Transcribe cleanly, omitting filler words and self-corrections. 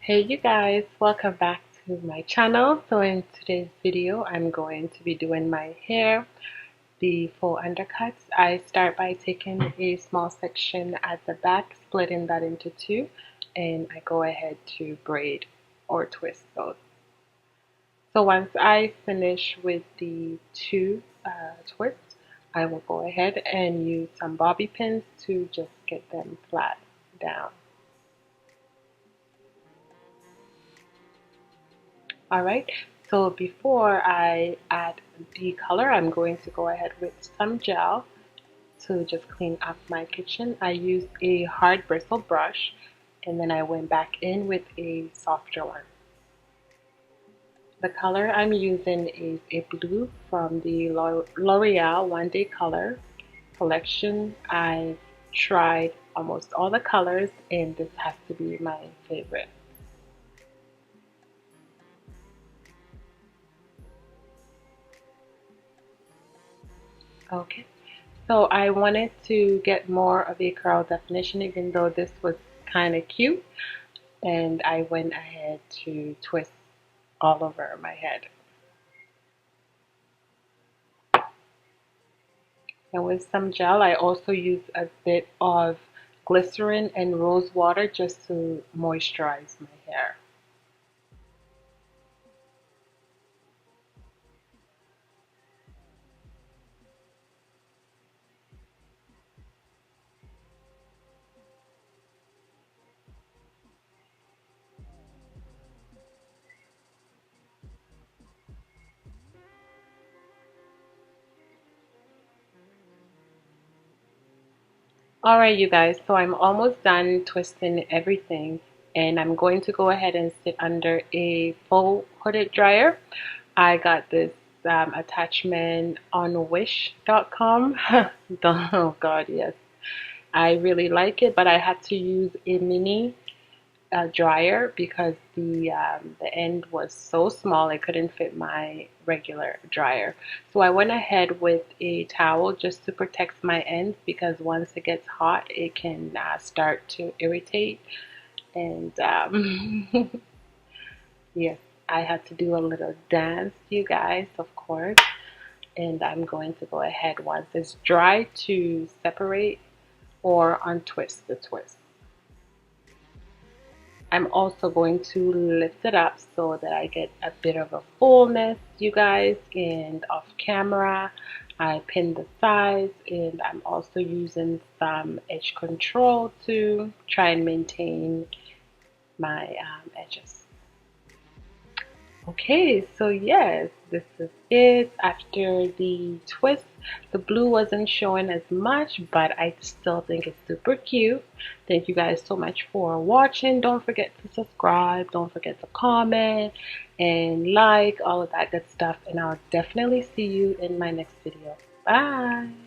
Hey you guys, welcome back to my channel. So in today's video I'm going to be doing my hair, the full undercuts. I start by taking a small section at the back, splitting that into two, and I go ahead to braid or twist those. So once I finish with the two twists, I will go ahead and use some bobby pins to just get them flat down. Alright, so before I add the color, I'm going to go ahead with some gel to just clean up my kitchen. I used a hard bristle brush and then I went back in with a softer one. The color I'm using is a blue from the L'Oreal One Day Color collection. I've tried almost all the colors and this has to be my favorite. Okay, so I wanted to get more of a curl definition even though this was kind of cute, and I went ahead to twist all over my head. And with some gel, I also used a bit of glycerin and rose water just to moisturize my hair. Alright you guys, so I'm almost done twisting everything and I'm going to go ahead and sit under a faux hooded dryer. I got this attachment on wish.com. Oh god, yes. I really like it, but I had to use a mini dryer because the end was so small it couldn't fit my regular dryer. So I went ahead with a towel just to protect my ends because once it gets hot it can start to irritate, and yes, I had to do a little dance, you guys, of course. And I'm going to go ahead once it's dry to separate or untwist the twist. I'm also going to lift it up so that I get a bit of a fullness, you guys, and off camera I pin the sides, and I'm also using some edge control to try and maintain my edges. Okay, so yes, this is it. After the twist, the blue wasn't showing as much, but I still think it's super cute. Thank you guys so much for watching. Don't forget to subscribe. Don't forget to comment and like, all of that good stuff. And I'll definitely see you in my next video. Bye.